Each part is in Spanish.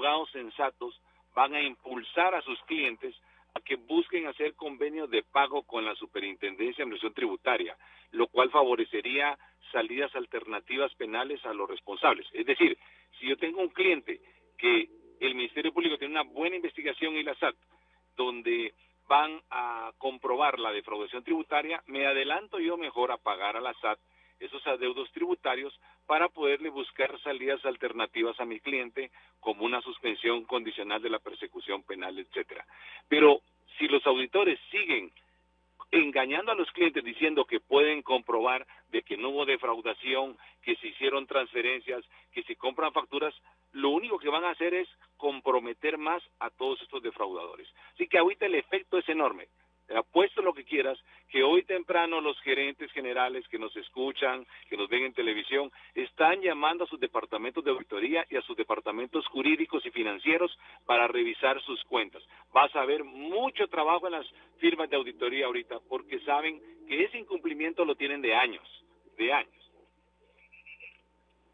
abogados sensatos van a impulsar a sus clientes a que busquen hacer convenios de pago con la Superintendencia de Administración Tributaria, lo cual favorecería salidas alternativas penales a los responsables. Es decir, si yo tengo un cliente que el Ministerio Público tiene una buena investigación y la SAT, donde van a comprobar la defraudación tributaria, me adelanto yo mejor a pagar a la SAT esos adeudos tributarios para poderle buscar salidas alternativas a mi cliente, como una suspensión condicional de la persecución penal, etcétera. Pero si los auditores siguen engañando a los clientes diciendo que pueden comprobar de que no hubo defraudación, que se hicieron transferencias, que se compran facturas, lo único que van a hacer es comprometer más a todos estos defraudadores. Así que ahorita el efecto es enorme. Apuesto lo que quieras, que hoy temprano los gerentes generales que nos escuchan, que nos ven en televisión, están llamando a sus departamentos de auditoría y a sus departamentos jurídicos y financieros para revisar sus cuentas. Vas a ver mucho trabajo en las firmas de auditoría ahorita, porque saben que ese incumplimiento lo tienen de años, de años.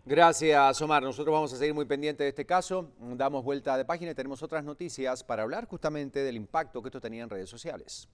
Gracias, Omar. Nosotros vamos a seguir muy pendientes de este caso. Damos vuelta de página y tenemos otras noticias para hablar justamente del impacto que esto tenía en redes sociales.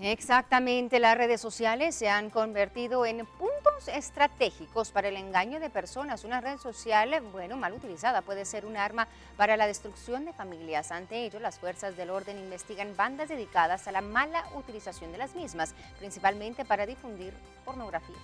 Exactamente, las redes sociales se han convertido en puntos estratégicos para el engaño de personas. Una red social, bueno, mal utilizada, puede ser un arma para la destrucción de familias. Ante ello, las fuerzas del orden investigan bandas dedicadas a la mala utilización de las mismas, principalmente para difundir pornografía.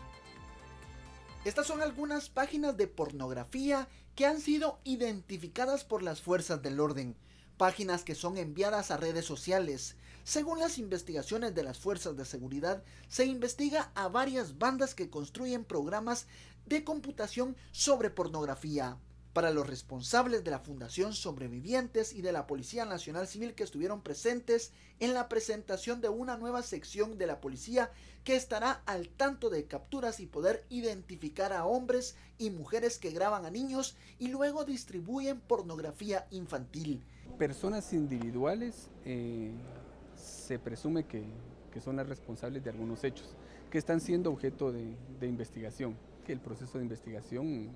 Estas son algunas páginas de pornografía que han sido identificadas por las fuerzas del orden. Páginas que son enviadas a redes sociales. Según las investigaciones de las fuerzas de seguridad, se investiga a varias bandas que construyen programas de computación sobre pornografía. Para los responsables de la Fundación Sobrevivientes y de la Policía Nacional Civil que estuvieron presentes en la presentación de una nueva sección de la policía que estará al tanto de capturas y poder identificar a hombres y mujeres que graban a niños y luego distribuyen pornografía infantil. Personas individuales se presume que son las responsables de algunos hechos que están siendo objeto de investigación, que el proceso de investigación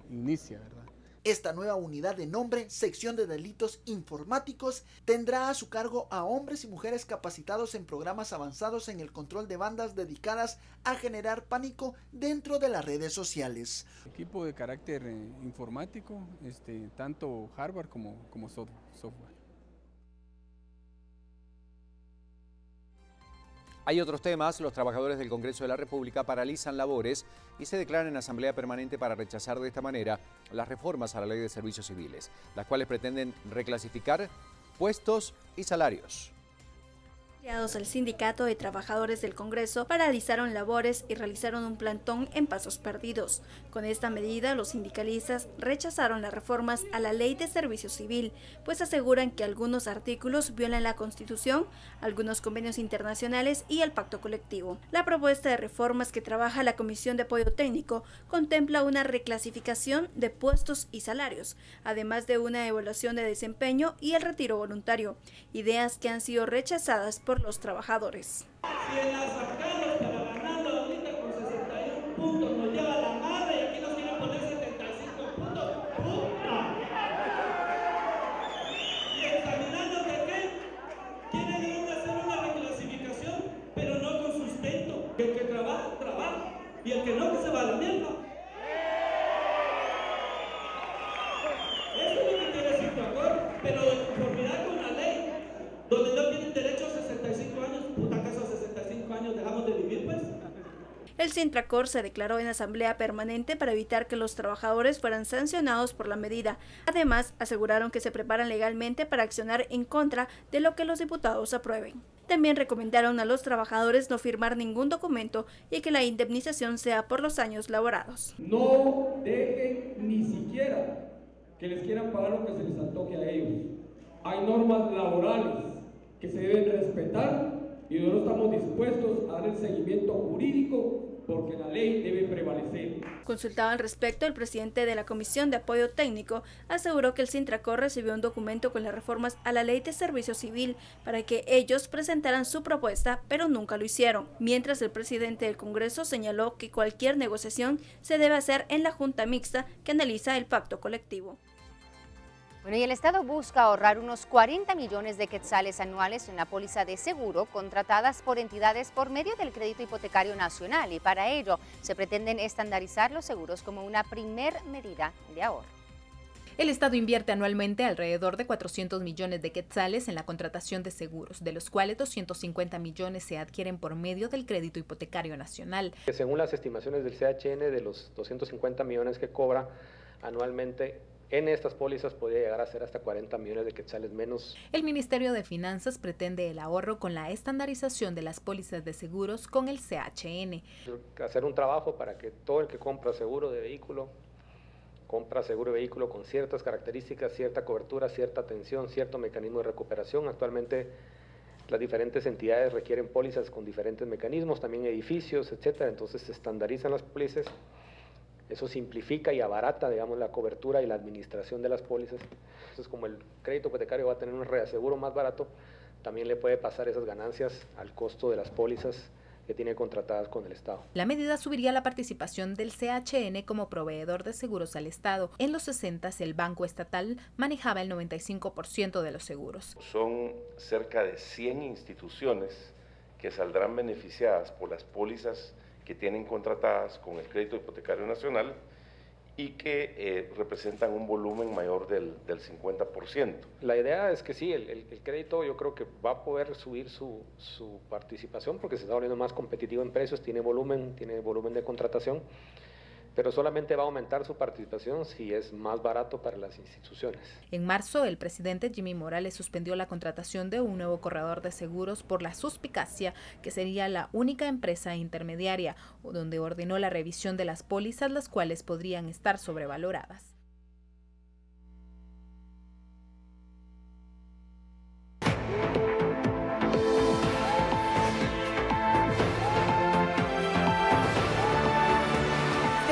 inicia, ¿verdad? Esta nueva unidad de nombre, Sección de Delitos Informáticos, tendrá a su cargo a hombres y mujeres capacitados en programas avanzados en el control de bandas dedicadas a generar pánico dentro de las redes sociales. Equipo de carácter informático, tanto hardware como software. Hay otros temas. Los trabajadores del Congreso de la República paralizan labores y se declaran en asamblea permanente para rechazar de esta manera las reformas a la Ley de Servicios Civiles, las cuales pretenden reclasificar puestos y salarios. Al Sindicato de Trabajadores del Congreso paralizaron labores y realizaron un plantón en Pasos Perdidos. Con esta medida, los sindicalistas rechazaron las reformas a la Ley de Servicio Civil, pues aseguran que algunos artículos violan la Constitución, algunos convenios internacionales y el pacto colectivo. La propuesta de reformas que trabaja la Comisión de Apoyo Técnico contempla una reclasificación de puestos y salarios, además de una evaluación de desempeño y el retiro voluntario, ideas que han sido rechazadas por los trabajadores. Si en las bancadas para ganando ahorita con 61 puntos nos lleva la madre y aquí nos quieren poner 75 puntos, ¡puta! Y examinando de qué quieren hacer una reclasificación, pero no con sustento. El que trabaja, trabaja, y el que no, que se va a la mierda. Eso es lo que quiere Sintracor, pero de conformidad con la ley, donde no tienen derecho a 65 años, puta, ¿acaso a 65 años dejamos de vivir, pues? El Sintracor se declaró en asamblea permanente para evitar que los trabajadores fueran sancionados por la medida. Además, aseguraron que se preparan legalmente para accionar en contra de lo que los diputados aprueben. También recomendaron a los trabajadores no firmar ningún documento y que la indemnización sea por los años laborados. No dejen ni siquiera que les quieran pagar lo que se les antoje a ellos. Hay normas laborales que se deben respetar y nosotros estamos dispuestos a dar el seguimiento jurídico porque la ley debe prevalecer. Consultado al respecto, el presidente de la Comisión de Apoyo Técnico aseguró que el Sintracor recibió un documento con las reformas a la Ley de Servicio Civil para que ellos presentaran su propuesta, pero nunca lo hicieron. Mientras el presidente del Congreso señaló que cualquier negociación se debe hacer en la Junta Mixta que analiza el pacto colectivo. Bueno, y el Estado busca ahorrar unos 40 millones de quetzales anuales en la póliza de seguro contratadas por entidades por medio del Crédito Hipotecario Nacional, y para ello se pretenden estandarizar los seguros como una primer medida de ahorro. El Estado invierte anualmente alrededor de 400 millones de quetzales en la contratación de seguros, de los cuales 250 millones se adquieren por medio del Crédito Hipotecario Nacional. Según las estimaciones del CHN, de los 250 millones que cobra anualmente, en estas pólizas podría llegar a ser hasta 40 millones de quetzales menos. El Ministerio de Finanzas pretende el ahorro con la estandarización de las pólizas de seguros con el CHN. Hacer un trabajo para que todo el que compra seguro de vehículo con ciertas características, cierta cobertura, cierta atención, cierto mecanismo de recuperación. Actualmente las diferentes entidades requieren pólizas con diferentes mecanismos, también edificios, etcétera. Entonces se estandarizan las pólizas. Eso simplifica y abarata, digamos, la cobertura y la administración de las pólizas. Entonces, como el crédito hipotecario va a tener un reaseguro más barato, también le puede pasar esas ganancias al costo de las pólizas que tiene contratadas con el Estado. La medida subiría la participación del CHN como proveedor de seguros al Estado. En los 60, el Banco Estatal manejaba el 95% de los seguros. Son cerca de 100 instituciones que saldrán beneficiadas por las pólizas que tienen contratadas con el Crédito Hipotecario Nacional y que representan un volumen mayor del 50%. La idea es que sí, el crédito yo creo que va a poder subir su participación porque se está volviendo más competitivo en precios, tiene volumen de contratación, pero solamente va a aumentar su participación si es más barato para las instituciones. En marzo, el presidente Jimmy Morales suspendió la contratación de un nuevo corredor de seguros por la suspicacia que sería la única empresa intermediaria, donde ordenó la revisión de las pólizas, las cuales podrían estar sobrevaloradas.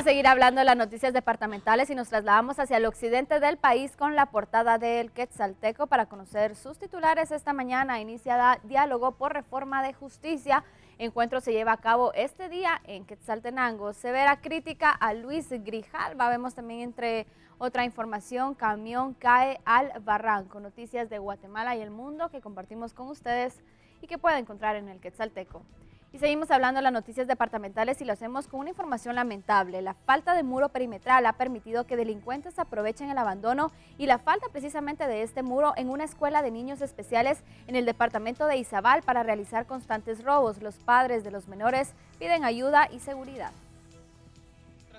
Seguir hablando de las noticias departamentales y nos trasladamos hacia el occidente del país con la portada del Quetzalteco para conocer sus titulares. Esta mañana inicia diálogo por reforma de justicia. Encuentro se lleva a cabo este día en Quetzaltenango. Severa crítica a Luis Grijalva. Vemos también, entre otra información, camión cae al barranco. Noticias de Guatemala y el mundo que compartimos con ustedes y que pueden encontrar en el Quetzalteco. Y seguimos hablando de las noticias departamentales y lo hacemos con una información lamentable. La falta de muro perimetral ha permitido que delincuentes aprovechen el abandono y la falta precisamente de este muro en una escuela de niños especiales en el departamento de Izabal para realizar constantes robos. Los padres de los menores piden ayuda y seguridad.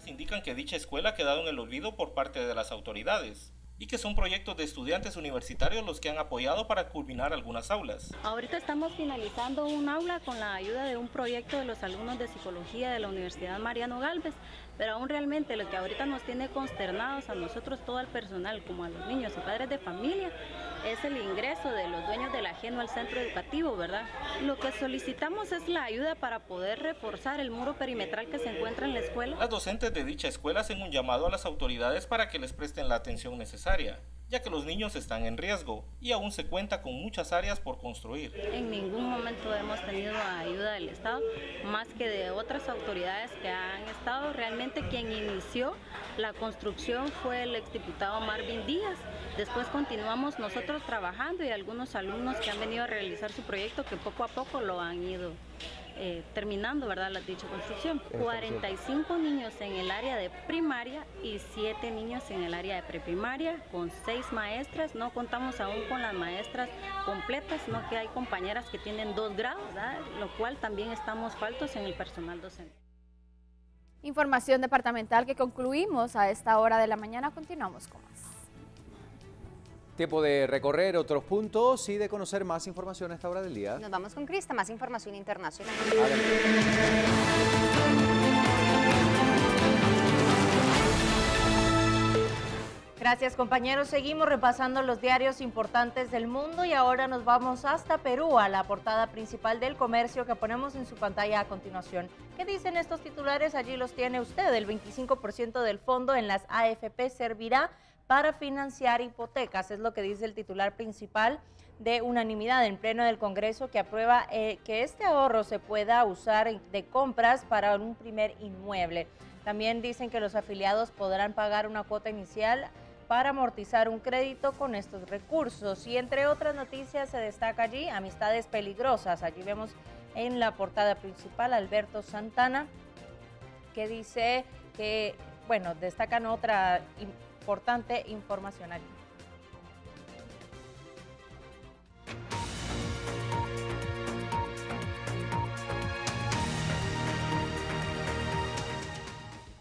Indican que dicha escuela ha quedado en el olvido por parte de las autoridades y que son proyectos de estudiantes universitarios los que han apoyado para culminar algunas aulas. Ahorita estamos finalizando un aula con la ayuda de un proyecto de los alumnos de psicología de la Universidad Mariano Gálvez, pero aún realmente lo que ahorita nos tiene consternados a nosotros, todo el personal, como a los niños y padres de familia, es el ingreso de los dueños del ajeno al centro educativo, ¿verdad? Lo que solicitamos es la ayuda para poder reforzar el muro perimetral que se encuentra en la escuela. Las docentes de dicha escuela hacen un llamado a las autoridades para que les presten la atención necesaria, ya que los niños están en riesgo y aún se cuenta con muchas áreas por construir. En ningún momento hemos tenido ayuda del Estado, más que de otras autoridades que han estado. Realmente quien inició la construcción fue el exdiputado Marvin Díaz. Después continuamos nosotros trabajando y algunos alumnos que han venido a realizar su proyecto que poco a poco lo han ido terminando, ¿verdad?, la dicha construcción. 45 niños en el área de primaria y 7 niños en el área de preprimaria, con 6 maestras. No contamos aún con las maestras completas, sino que hay compañeras que tienen 2 grados, ¿verdad?, lo cual también estamos faltos en el personal docente. Información departamental que concluimos a esta hora de la mañana. Continuamos con más. Tiempo de recorrer otros puntos y de conocer más información a esta hora del día. Nos vamos con Crista, más información internacional. Gracias, compañeros. Seguimos repasando los diarios importantes del mundo y ahora nos vamos hasta Perú, a la portada principal del Comercio que ponemos en su pantalla a continuación. ¿Qué dicen estos titulares? Allí los tiene usted. El 25% del fondo en las AFP servirá para financiar hipotecas, es lo que dice el titular principal, de unanimidad en pleno del Congreso, que aprueba que este ahorro se pueda usar de compras para un primer inmueble. También dicen que los afiliados podrán pagar una cuota inicial para amortizar un crédito con estos recursos. Y entre otras noticias se destaca allí amistades peligrosas. Allí vemos en la portada principal Alberto Santana, que dice que, bueno, destacan otra importante información allí.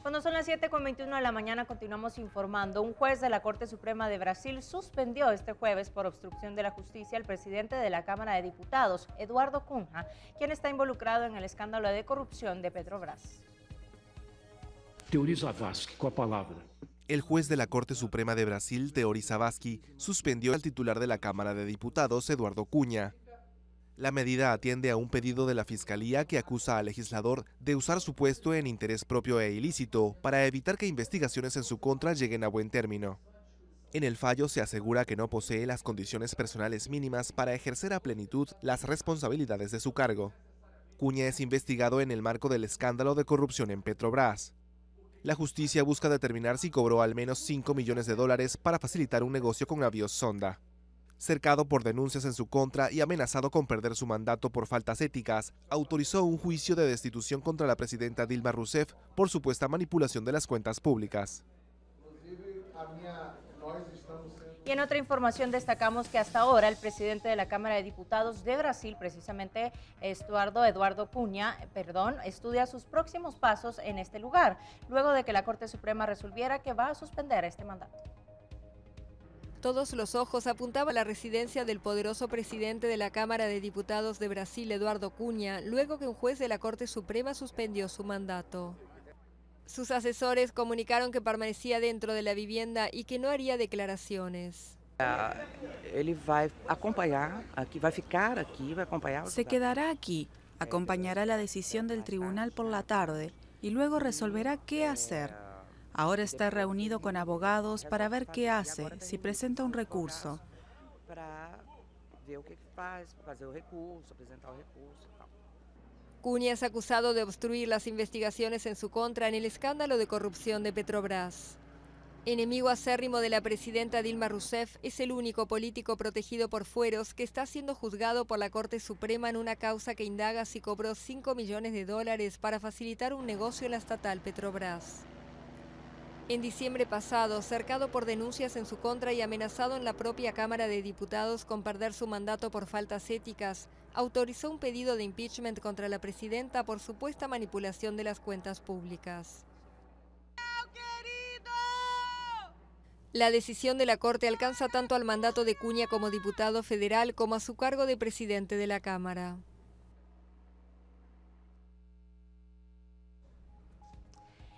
Cuando son las 7:21 de la mañana continuamos informando. Un juez de la Corte Suprema de Brasil suspendió este jueves por obstrucción de la justicia al presidente de la Cámara de Diputados, Eduardo Cunha, quien está involucrado en el escándalo de corrupción de Petrobras. Teori Zavascki, con la palabra. El juez de la Corte Suprema de Brasil, Teori Zavascki, suspendió al titular de la Cámara de Diputados, Eduardo Cunha. La medida atiende a un pedido de la Fiscalía que acusa al legislador de usar su puesto en interés propio e ilícito para evitar que investigaciones en su contra lleguen a buen término. En el fallo se asegura que no posee las condiciones personales mínimas para ejercer a plenitud las responsabilidades de su cargo. Cunha es investigado en el marco del escándalo de corrupción en Petrobras. La justicia busca determinar si cobró al menos $5 millones para facilitar un negocio con navíos sonda. Cercado por denuncias en su contra y amenazado con perder su mandato por faltas éticas, autorizó un juicio de destitución contra la presidenta Dilma Rousseff por supuesta manipulación de las cuentas públicas. Y en otra información destacamos que hasta ahora el presidente de la Cámara de Diputados de Brasil, precisamente Eduardo Cunha, estudia sus próximos pasos en este lugar, luego de que la Corte Suprema resolviera que va a suspender este mandato. Todos los ojos apuntaban a la residencia del poderoso presidente de la Cámara de Diputados de Brasil, Eduardo Cunha, luego que un juez de la Corte Suprema suspendió su mandato. Sus asesores comunicaron que permanecía dentro de la vivienda y que no haría declaraciones. Se quedará aquí, acompañará la decisión del tribunal por la tarde y luego resolverá qué hacer. Ahora está reunido con abogados para ver qué hace, si presenta un recurso. Cunha es acusado de obstruir las investigaciones en su contra en el escándalo de corrupción de Petrobras. Enemigo acérrimo de la presidenta Dilma Rousseff, es el único político protegido por fueros que está siendo juzgado por la Corte Suprema en una causa que indaga si cobró $5 millones para facilitar un negocio en la estatal Petrobras. En diciembre pasado, cercado por denuncias en su contra y amenazado en la propia Cámara de Diputados con perder su mandato por faltas éticas, autorizó un pedido de impeachment contra la presidenta por supuesta manipulación de las cuentas públicas. La decisión de la Corte alcanza tanto al mandato de Cunha como diputado federal como a su cargo de presidente de la Cámara.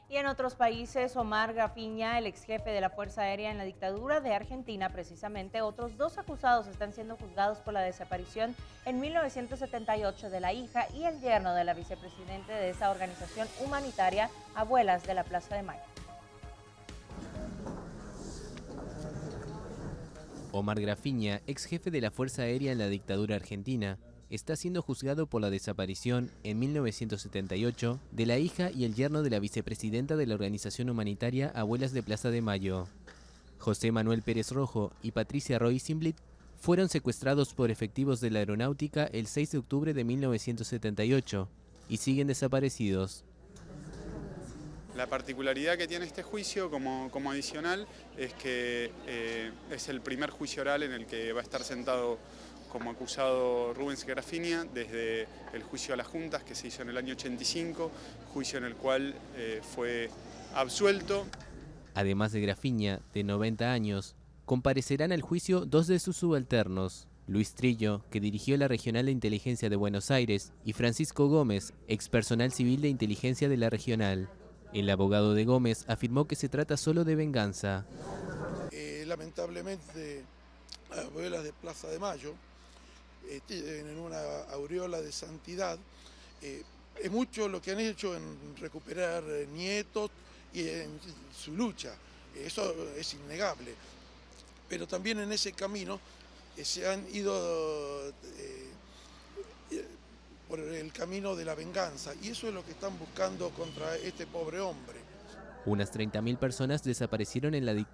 Y en otros países, Omar Grafiña, el ex jefe de la Fuerza Aérea en la dictadura de Argentina, precisamente, otros 2 acusados están siendo juzgados por la desaparición en 1978 de la hija y el yerno de la vicepresidente de esa organización humanitaria, Abuelas de la Plaza de Mayo. Omar Grafiña, ex jefe de la Fuerza Aérea en la dictadura argentina, está siendo juzgado por la desaparición en 1978 de la hija y el yerno de la vicepresidenta de la organización humanitaria Abuelas de Plaza de Mayo. José Manuel Pérez Rojo y Patricia Roy-Simblit fueron secuestrados por efectivos de la aeronáutica el 6 de octubre de 1978 y siguen desaparecidos. La particularidad que tiene este juicio como adicional es que es el primer juicio oral en el que va a estar sentado como acusado Rubens Grafiña desde el juicio a las juntas que se hizo en el año 85, juicio en el cual fue absuelto. Además de Grafiña, de 90 años, comparecerán al juicio 2 de sus subalternos, Luis Trillo, que dirigió la Regional de Inteligencia de Buenos Aires, y Francisco Gómez, ex personal civil de inteligencia de la Regional. El abogado de Gómez afirmó que se trata solo de venganza. Lamentablemente, Abuelas de Plaza de Mayo en una aureola de santidad. Es mucho lo que han hecho en recuperar nietos y en su lucha, eso es innegable, pero también en ese camino se han ido por el camino de la venganza, y eso es lo que están buscando contra este pobre hombre. Unas 30.000 personas desaparecieron en la dictadura